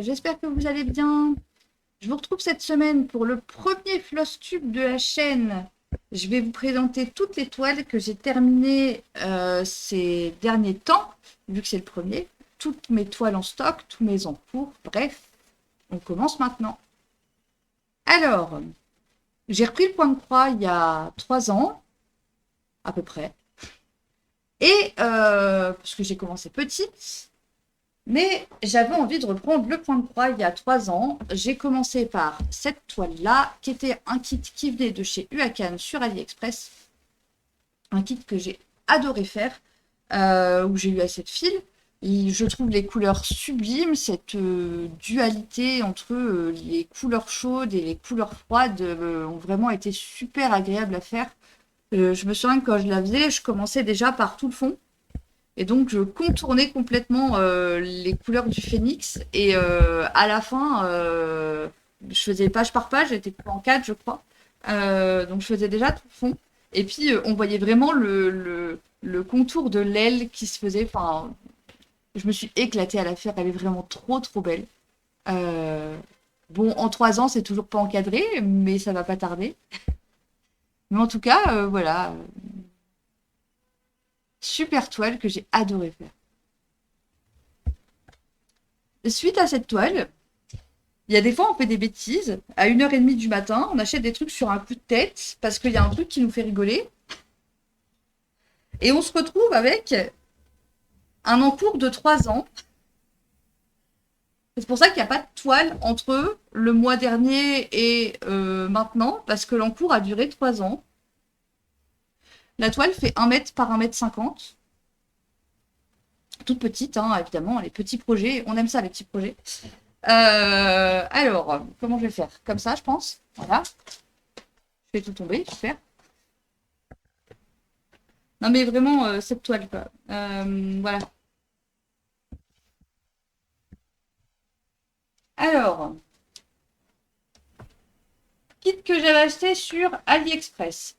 j'espère que vous allez bien. Je vous retrouve cette semaine pour le premier floss tube de la chaîne. Je vais vous présenter toutes les toiles que j'ai terminées ces derniers temps, vu que c'est le premier. Toutes mes toiles en stock, tous mes en cours, bref, on commence maintenant. Alors, j'ai repris le point de croix il y a 3 ans, à peu près. Et parce que j'ai commencé petite, mais j'avais envie de reprendre le point de croix il y a 3 ans. J'ai commencé par cette toile-là, qui était un kit qui venait de chez Huacan sur AliExpress. Un kit que j'ai adoré faire, où j'ai eu assez de fil. Et je trouve les couleurs sublimes, cette dualité entre les couleurs chaudes et les couleurs froides ont vraiment été super agréables à faire. Je me souviens que quand je la faisais, je commençais déjà par tout le fond. Et donc, je contournais complètement les couleurs du phénix. Et à la fin, je faisais page par page, j'étais en 4, je crois. Donc, je faisais déjà tout le fond. Et puis, on voyait vraiment le contour de l'aile qui se faisait. Enfin, je me suis éclatée à la faire. Elle est vraiment trop, trop belle. Euh, bon, en 3 ans, c'est toujours pas encadré, mais ça va pas tarder. Mais en tout cas, voilà. Super toile que j'ai adoré faire. Suite à cette toile, il y a des fois, on fait des bêtises. À 1h30 du matin, on achète des trucs sur un coup de tête parce qu'il y a un truc qui nous fait rigoler. Et on se retrouve avec un encours de 3 ans. C'est pour ça qu'il n'y a pas de toile entre le mois dernier et maintenant, parce que l'encours a duré 3 ans. La toile fait 1 mètre par 1,50 m. Toute petite, hein, évidemment, les petits projets. On aime ça, les petits projets. Alors, comment je vais faire? Comme ça, je pense. Voilà. Je fais tout tomber, super. Non, mais vraiment, cette toile, quoi. Voilà. Alors, kit que j'avais acheté sur AliExpress,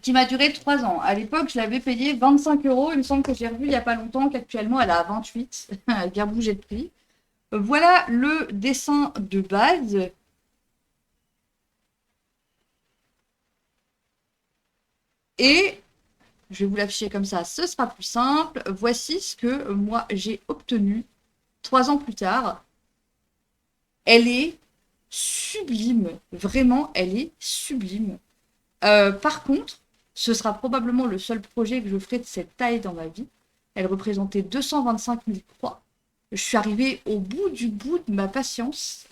qui m'a duré 3 ans. À l'époque, je l'avais payé 25 euros. Il me semble que j'ai revu il n'y a pas longtemps qu'actuellement, elle est à 28. Elle a bien bougé de prix. Voilà le dessin de base. Et je vais vous l'afficher comme ça, ce sera plus simple. Voici ce que moi j'ai obtenu 3 ans plus tard. Elle est sublime. Vraiment, elle est sublime. Par contre, ce sera probablement le seul projet que je ferai de cette taille dans ma vie. Elle représentait 225 000 croix. Je suis arrivée au bout de ma patience.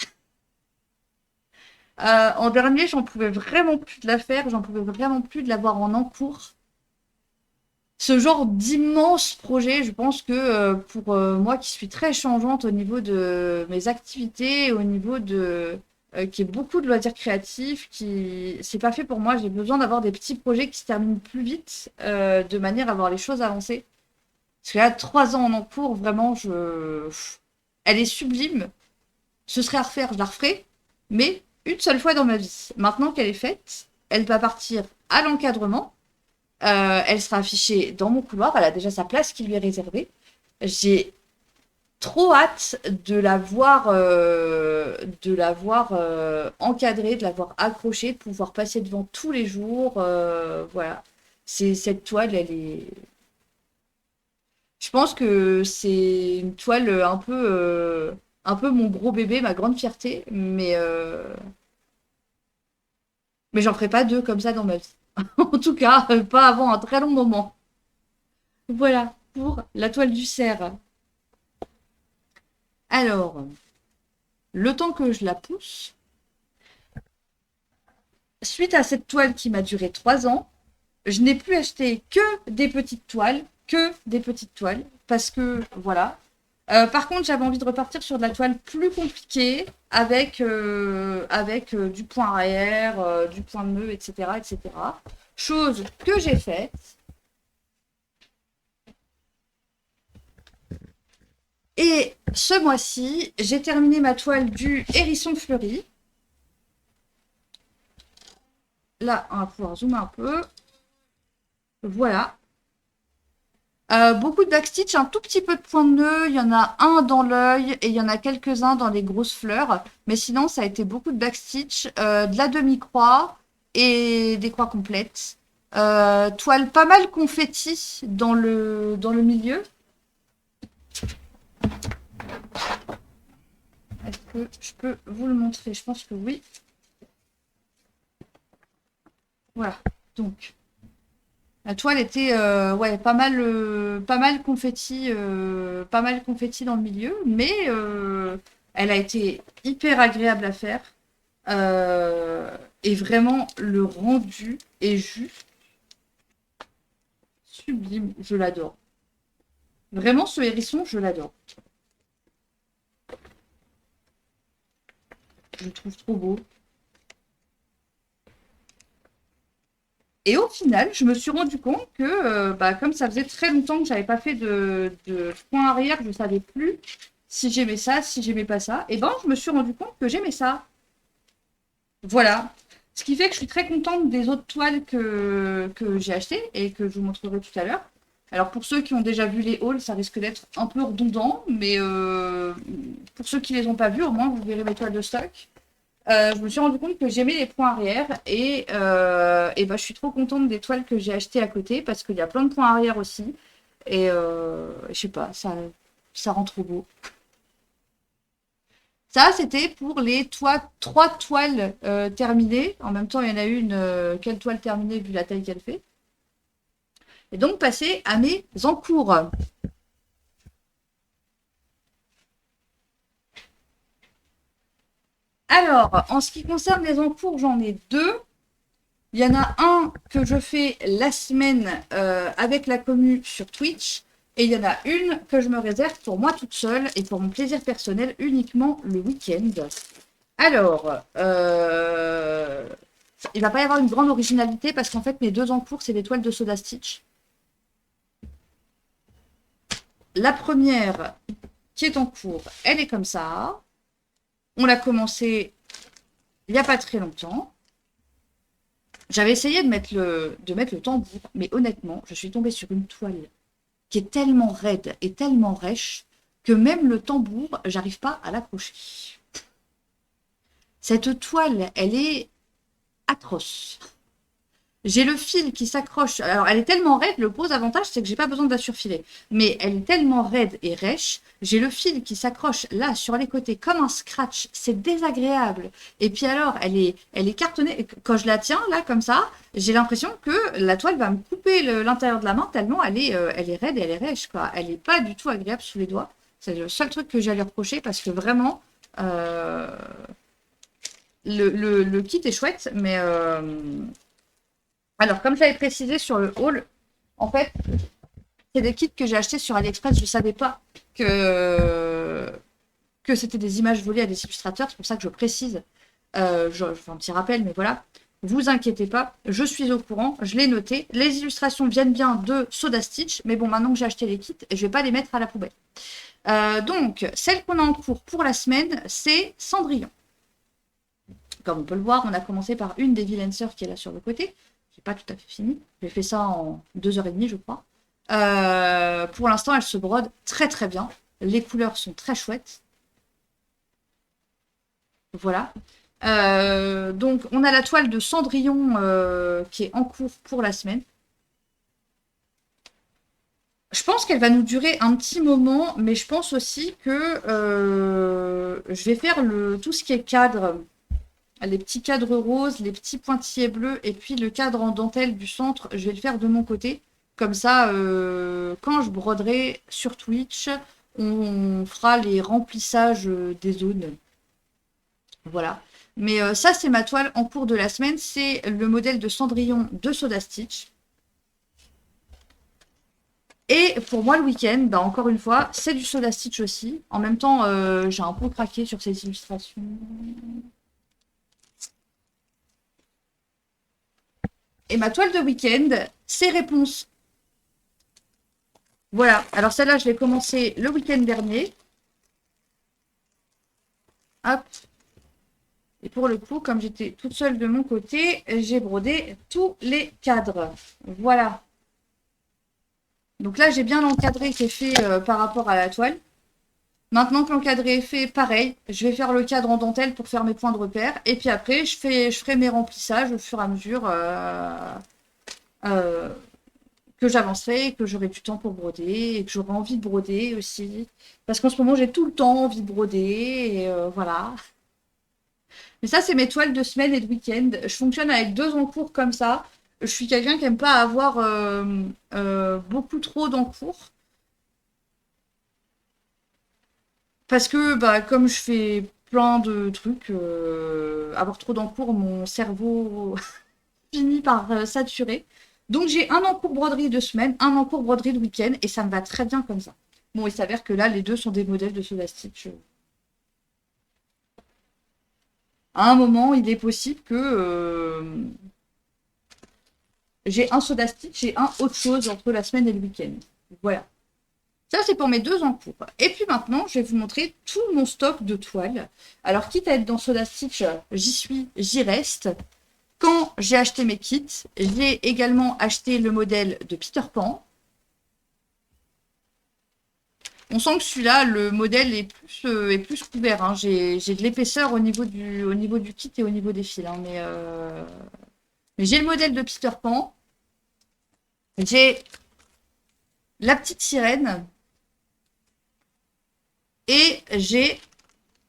En dernier, j'en pouvais vraiment plus de la faire, j'en pouvais vraiment plus de l'avoir en encours. Ce genre d'immense projet, je pense que pour moi qui suis très changeante au niveau de mes activités, au niveau de qui est beaucoup de loisirs créatifs, qui c'est pas fait pour moi. J'ai besoin d'avoir des petits projets qui se terminent plus vite, de manière à voir les choses avancer. Parce que là, 3 ans en encours, vraiment, elle est sublime. Ce serait à refaire, je la referai, mais une seule fois dans ma vie. Maintenant qu'elle est faite, elle va partir à l'encadrement. Elle sera affichée dans mon couloir. Elle a déjà sa place qui lui est réservée. J'ai trop hâte de la voir encadrée, de la voir accrochée, de pouvoir passer devant tous les jours. Voilà. C'est cette toile, elle est. Je pense que c'est une toile un peu mon gros bébé, ma grande fierté, mais j'en ferai pas deux comme ça dans ma vie. En tout cas, pas avant un très long moment. Voilà pour la toile du cerf. Alors, le temps que je la pousse, suite à cette toile qui m'a duré 3 ans, je n'ai plus acheté que des petites toiles, parce que voilà. Par contre, j'avais envie de repartir sur de la toile plus compliquée, avec du point arrière, du point de nœud, etc., etc. Chose que j'ai faite. Et ce mois-ci, j'ai terminé ma toile du hérisson fleuri. Là, on va pouvoir zoomer un peu. Voilà. Beaucoup de backstitch, un tout petit peu de points de nœud. Il y en a un dans l'œil et il y en a quelques-uns dans les grosses fleurs. Mais sinon, ça a été beaucoup de backstitch, de la demi-croix et des croix complètes. Toile pas mal confetti dans le milieu. Est-ce que je peux vous le montrer? Je pense que oui. Voilà. Donc, la toile était ouais, pas mal confetti dans le milieu, mais elle a été hyper agréable à faire. Et vraiment, le rendu est juste sublime. Je l'adore. Vraiment, ce hérisson, je l'adore. Je le trouve trop beau. Et au final, je me suis rendu compte que, bah, comme ça faisait très longtemps que j'avais pas fait de point arrière, je savais plus si j'aimais ça, si j'aimais pas ça. Et ben, je me suis rendu compte que j'aimais ça. Voilà. Ce qui fait que je suis très contente des autres toiles que j'ai achetées et que je vous montrerai tout à l'heure. Alors pour ceux qui ont déjà vu les hauls, ça risque d'être un peu redondant, mais pour ceux qui les ont pas vus, au moins vous verrez mes toiles de stock. Je me suis rendu compte que j'aimais les points arrière et bah, je suis trop contente des toiles que j'ai achetées à côté parce qu'il y a plein de points arrière aussi. Et je sais pas, ça rend trop beau. Ça, c'était pour les trois toiles terminées. En même temps, il y en a une, quelle toile terminée vu la taille qu'elle fait. Et donc, passer à mes encours. Alors, en ce qui concerne les encours, j'en ai deux. Il y en a un que je fais la semaine avec la commu sur Twitch. Et il y en a une que je me réserve pour moi toute seule et pour mon plaisir personnel uniquement le week-end. Alors, il va pas y avoir une grande originalité parce qu'en fait, mes deux encours, c'est des toiles de Soda Stitch. La première qui est en cours, elle est comme ça. On l'a commencé il n'y a pas très longtemps. J'avais essayé de mettre le tambour, mais honnêtement, je suis tombée sur une toile qui est tellement raide et tellement rêche que même le tambour, j'arrive pas à l'accrocher. Cette toile, elle est atroce. J'ai le fil qui s'accroche. Alors, elle est tellement raide, le gros avantage, c'est que j'ai pas besoin de la surfiler. Mais elle est tellement raide et rêche, j'ai le fil qui s'accroche là, sur les côtés, comme un scratch. C'est désagréable. Et puis alors, elle est cartonnée. Quand je la tiens, là, comme ça, j'ai l'impression que la toile va me couper l'intérieur de la main, tellement elle est raide et elle est rêche, quoi. Elle est pas du tout agréable sous les doigts. C'est le seul truc que j'ai à lui reprocher, parce que vraiment, le kit est chouette, mais... Alors, comme je l'avais précisé sur le haul, en fait, c'est des kits que j'ai achetés sur AliExpress. Je ne savais pas que c'était des images volées à des illustrateurs. C'est pour ça que je précise. Je fais un petit rappel, mais voilà. Vous inquiétez pas, je suis au courant, je l'ai noté. Les illustrations viennent bien de Soda Stitch, mais bon, maintenant que j'ai acheté les kits, je ne vais pas les mettre à la poubelle. Donc, celle qu'on a en cours pour la semaine, c'est Cendrillon. Comme on peut le voir, on a commencé par une des vilaines sœurs qui est là sur le côté. J'ai pas tout à fait fini. J'ai fait ça en 2h30, je crois. Pour l'instant, elle se brode très très bien. Les couleurs sont très chouettes. Voilà. Donc, on a la toile de Cendrillon qui est en cours pour la semaine. Je pense qu'elle va nous durer un petit moment, mais je pense aussi que je vais faire tout ce qui est cadre, les petits cadres roses, les petits pointillés bleus, et puis le cadre en dentelle du centre, je vais le faire de mon côté. Comme ça, quand je broderai sur Twitch, on fera les remplissages des zones. Voilà. Mais ça, c'est ma toile en cours de la semaine. C'est le modèle de Cendrillon de Soda Stitch. Et pour moi, le week-end, bah, encore une fois, c'est du Soda Stitch aussi. En même temps, j'ai un peu craqué sur ces illustrations. Et ma toile de week-end, c'est Réponse. Voilà. Alors celle-là, je l'ai commencé le week-end dernier. Hop. Et pour le coup, comme j'étais toute seule de mon côté, j'ai brodé tous les cadres. Voilà. Donc là, j'ai bien l'encadré qui est fait par rapport à la toile. Maintenant que l'encadré est fait, pareil, je vais faire le cadre en dentelle pour faire mes points de repère. Et puis après, je ferai mes remplissages au fur et à mesure euh, que j'avancerai, que j'aurai du temps pour broder et que j'aurai envie de broder aussi. Parce qu'en ce moment, j'ai tout le temps envie de broder et voilà. Mais ça, c'est mes toiles de semaine et de week-end. Je fonctionne avec 2 encours comme ça. Je suis quelqu'un qui aime pas avoir beaucoup trop d'encours. Parce que, bah, comme je fais plein de trucs, avoir trop d'encours, mon cerveau finit par saturer. Donc, j'ai un encours broderie de semaine, un encours broderie de week-end, et ça me va très bien comme ça. Bon, il s'avère que là, les deux sont des modèles de Soda Stitch. À un moment, il est possible que j'ai un Soda Stitch et un autre chose entre la semaine et le week-end. Voilà. Ça, c'est pour mes 2 encours. Et puis maintenant, je vais vous montrer tout mon stock de toiles. Alors, quitte à être dans Soda Stitch, j'y suis, j'y reste. Quand j'ai acheté mes kits, j'ai également acheté le modèle de Peter Pan. On sent que celui-là, le modèle est plus couvert. Hein. J'ai de l'épaisseur au niveau du kit et au niveau des fils. Hein. Mais j'ai le modèle de Peter Pan. J'ai la petite sirène. Et j'ai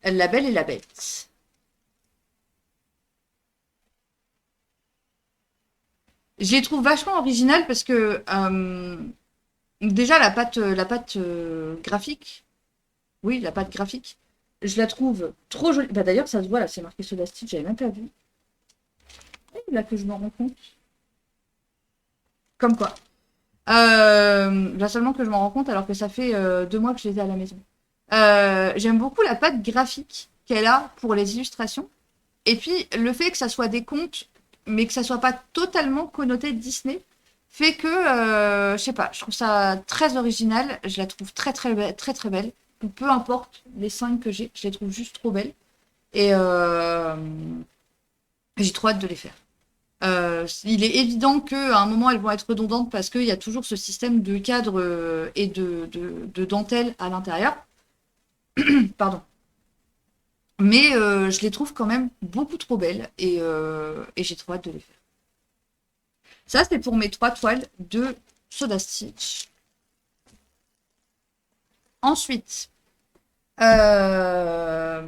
La Belle et la Bête. Je les trouve vachement originales parce que déjà la pâte graphique, oui, la pâte graphique, je la trouve trop jolie. Bah d'ailleurs, ça se voit là, c'est marqué Soda Stitch, j'avais même pas vu. Et là que je me rends compte. Comme quoi. Là seulement que je m'en rends compte alors que ça fait 2 mois que je les ai à la maison. J'aime beaucoup la pâte graphique qu'elle a pour les illustrations. Et puis, le fait que ça soit des contes, mais que ça soit pas totalement connoté Disney, fait que, je sais pas, je trouve ça très original. Je la trouve très, très, très, très belle. Peu importe les 5 que j'ai, je les trouve juste trop belles. Et j'ai trop hâte de les faire. Il est évident qu'à un moment, elles vont être redondantes parce qu'il y a toujours ce système de cadre et de dentelle à l'intérieur. Pardon. Mais je les trouve quand même beaucoup trop belles et j'ai trop hâte de les faire. Ça, c'est pour mes 3 toiles de Soda Stitch. Ensuite, euh,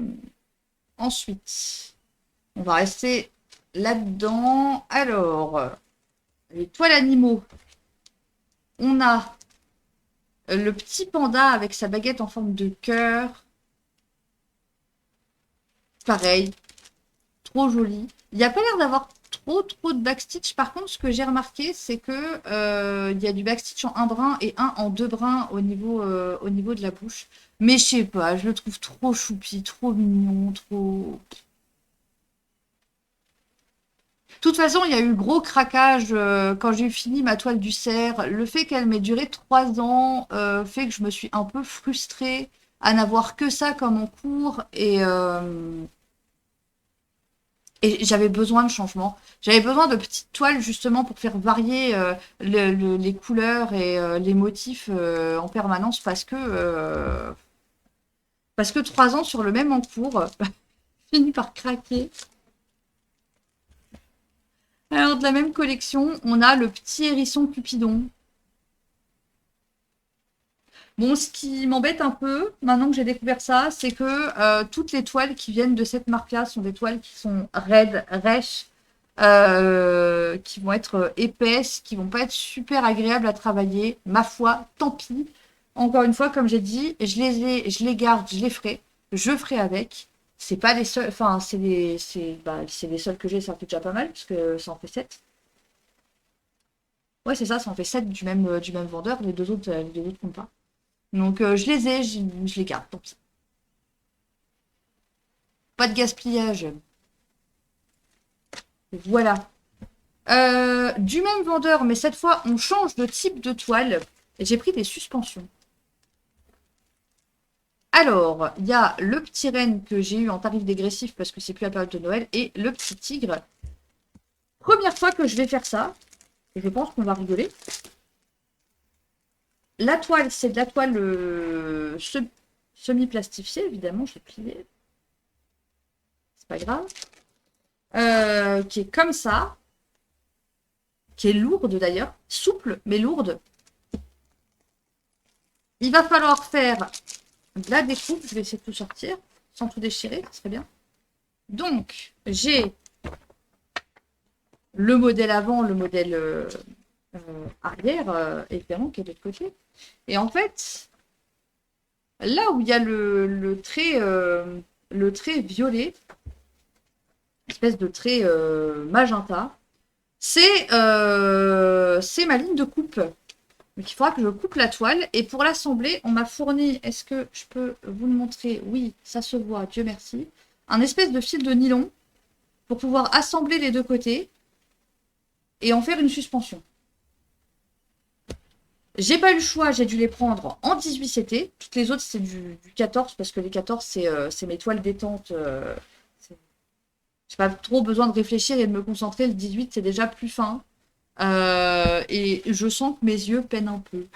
ensuite, on va rester là-dedans. Alors, les toiles animaux. On a le petit panda avec sa baguette en forme de cœur. Pareil, trop joli. Il n'y a pas l'air d'avoir trop de backstitch. Par contre, ce que j'ai remarqué, c'est que il y a du backstitch en un brin et un en 2 brins au niveau de la bouche. Mais je sais pas, je le trouve trop choupi, trop mignon, trop. De toute façon, il y a eu gros craquage quand j'ai fini ma toile du cerf. Le fait qu'elle m'ait duré 3 ans fait que je me suis un peu frustrée à n'avoir que ça comme en cours et j'avais besoin de changement. J'avais besoin de petites toiles justement pour faire varier les couleurs et les motifs en permanence parce que 3 ans sur le même encours finit par craquer. Alors de la même collection, on a le petit hérisson Cupidon. Bon, ce qui m'embête un peu, maintenant que j'ai découvert ça, c'est que toutes les toiles qui viennent de cette marque-là sont des toiles qui sont raides, rêches, qui vont être épaisses, qui vont pas être super agréables à travailler. Ma foi, tant pis. Encore une fois, comme j'ai dit, je les garde, je ferai avec. C'est pas les seuls, enfin, c'est les seuls que j'ai, ça en fait déjà pas mal, parce que ça en fait 7. Ouais, c'est ça, ça en fait 7 du même vendeur, les deux autres comptent pas. Donc je les ai, je les garde, tant pis. Pas de gaspillage. Voilà. Du même vendeur, mais cette fois on change de type de toile. Et j'ai pris des suspensions. Alors, il y a le petit renne que j'ai eu en tarif dégressif parce que c'est plus la période de Noël et le petit tigre. Première fois que je vais faire ça, et je pense qu'on va rigoler. la toile, c'est de la toile semi-plastifiée, évidemment, je l'ai pliée. C'est pas grave. Qui est comme ça. Qui est lourde d'ailleurs. Souple, mais lourde. Il va falloir faire de la découpe. Je vais essayer de tout sortir sans tout déchirer, ce serait bien. Donc, j'ai le modèle avant, le modèle arrière, évidemment, qui est de l'autre côté. Et en fait, là où il y a le trait violet, espèce de trait magenta, c'est ma ligne de coupe. Donc il faudra que je coupe la toile. Et pour l'assembler, on m'a fourni, est-ce que je peux vous le montrer? Oui, ça se voit, Dieu merci. Un espèce de fil de nylon pour pouvoir assembler les deux côtés et en faire une suspension. J'ai pas eu le choix, j'ai dû les prendre en 18 CT. Toutes les autres, c'est du 14 parce que les 14, c'est mes toiles détentes. J'ai pas trop besoin de réfléchir et de me concentrer. Le 18, c'est déjà plus fin. Et je sens que mes yeux peinent un peu.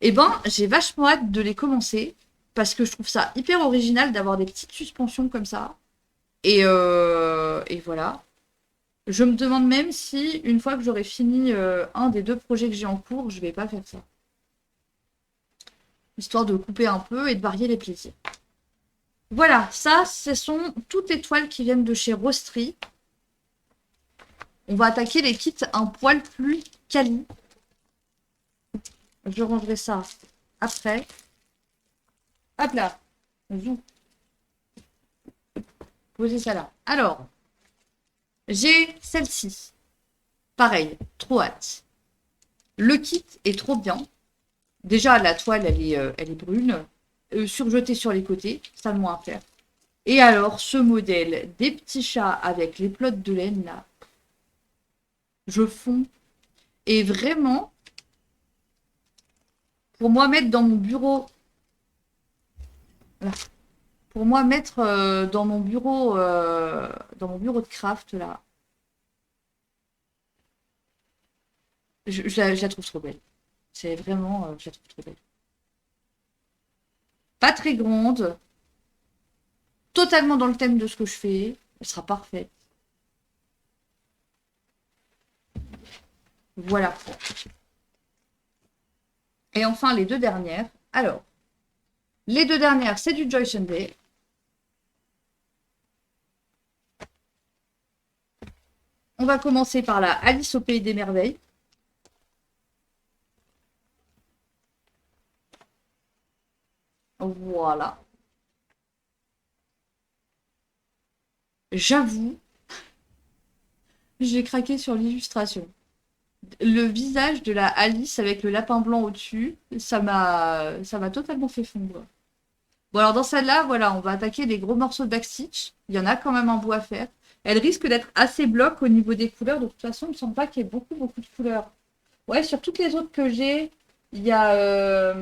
Eh ben, j'ai vachement hâte de les commencer parce que je trouve ça hyper original d'avoir des petites suspensions comme ça. Et voilà. Je me demande même si, une fois que j'aurai fini un des deux projets que j'ai en cours, je vais pas faire ça. Histoire de couper un peu et de varier les plaisirs. Voilà, ça, ce sont toutes les toiles qui viennent de chez Rostri. On va attaquer les kits un poil plus quali. Je rangerai ça après. Hop là. Posez ça là. Alors, j'ai celle-ci. Pareil, trop hâte. Le kit est trop bien. Déjà, la toile, elle est brune. Surjetée sur les côtés, ça de moins à faire. Et alors, ce modèle des petits chats avec les pelotes de laine, là, je fonds. Et vraiment, pour moi, mettre dans mon bureau... Là. Pour moi, mettre dans mon bureau de craft, là, je la trouve trop belle. C'est vraiment, je la trouve trop belle. Pas très grande. Totalement dans le thème de ce que je fais. Elle sera parfaite. Voilà. Et enfin, les deux dernières. Alors, les deux dernières, c'est du Joy Sunday. On va commencer par la Alice au Pays des Merveilles. Voilà. J'avoue, j'ai craqué sur l'illustration. Le visage de la Alice avec le lapin blanc au-dessus, ça m'a totalement fait fondre. Bon alors dans celle-là, voilà, on va attaquer les gros morceaux de backstitch. Il y en a quand même un bout à faire. Elle risque d'être assez bloc au niveau des couleurs. De toute façon, il ne me semble pas qu'il y ait beaucoup de couleurs. Ouais, sur toutes les autres que j'ai, il y a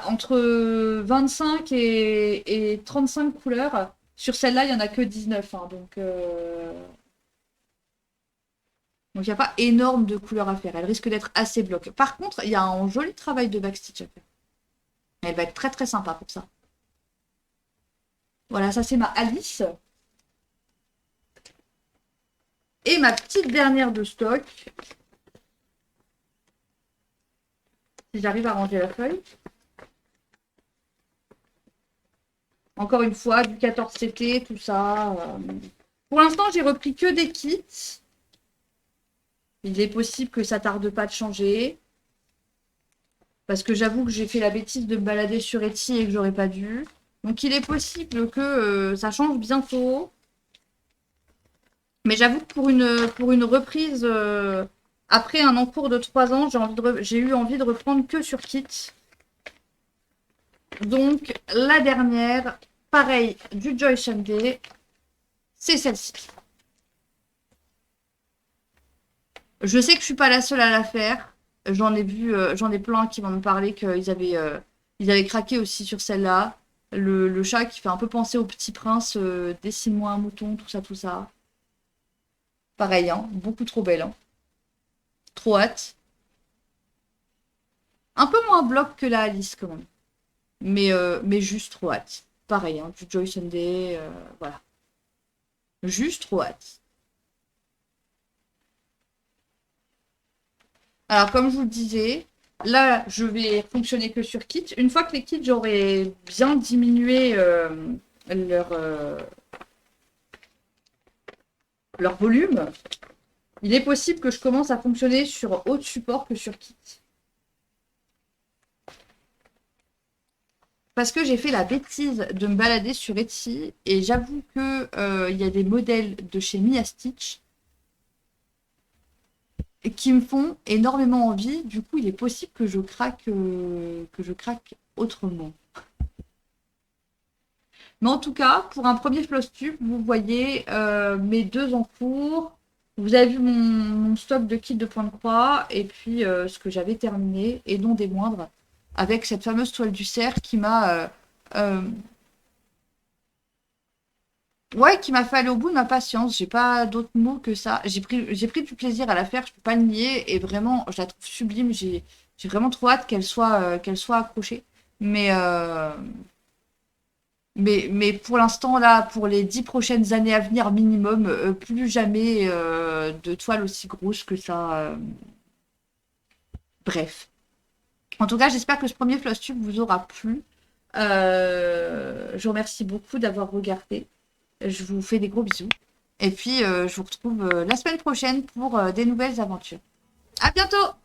entre 25 et 35 couleurs. Sur celle-là, il n'y en a que 19. Hein, donc il n'y a pas énorme de couleurs à faire. Elle risque d'être assez bloc. Par contre, il y a un joli travail de backstitch à faire. Elle va être très très sympa pour ça. Voilà, ça c'est ma Alice. Et ma petite dernière de stock. Si j'arrive à ranger la feuille. Encore une fois, du 14 CT, tout ça. Pour l'instant, j'ai repris que des kits. Il est possible que ça tarde pas de changer. Parce que j'avoue que j'ai fait la bêtise de me balader sur Etsy et que j'aurais pas dû. Donc il est possible que ça change bientôt. Mais j'avoue que pour une reprise après un encours de 3 ans, j'ai eu envie de reprendre que sur kit. Donc la dernière, pareil, du Joy Sunday, c'est celle-ci. Je sais que je suis pas la seule à la faire. J'en ai plein qui vont me parler qu'ils avaient craqué aussi sur celle-là. Le chat qui fait un peu penser au Petit Prince, dessine-moi un mouton, tout ça, tout ça. Pareil, hein, beaucoup trop belle. Hein. Trop hâte. Un peu moins bloc que la Alice quand même. Mais juste trop hâte. Pareil, hein, du Joy Sunday, voilà. Juste trop hâte. Alors, comme je vous le disais, là, je vais fonctionner que sur kit. Une fois que les kits, j'aurai bien diminué leur, euh, leur volume, il est possible que je commence à fonctionner sur autre support que sur kit. Parce que j'ai fait la bêtise de me balader sur Etsy et j'avoue que il y a des modèles de chez Mia Stitch qui me font énormément envie. Du coup, il est possible que je craque autrement. Mais en tout cas, pour un premier floss tube, vous voyez mes deux en cours. Vous avez vu mon stock de kits de point de croix et puis ce que j'avais terminé et non des moindres avec cette fameuse toile du cerf qui m'a euh, ouais, qui m'a fait aller au bout de ma patience. J'ai pas d'autres mots que ça. J'ai pris du plaisir à la faire, je peux pas le nier et vraiment je la trouve sublime. J'ai vraiment trop hâte qu'elle soit accrochée. Mais mais pour l'instant, là, pour les 10 prochaines années à venir minimum, plus jamais de toile aussi grosse que ça. Bref. En tout cas, j'espère que ce premier floss tube vous aura plu. Je vous remercie beaucoup d'avoir regardé. Je vous fais des gros bisous. Et puis, je vous retrouve la semaine prochaine pour des nouvelles aventures. À bientôt!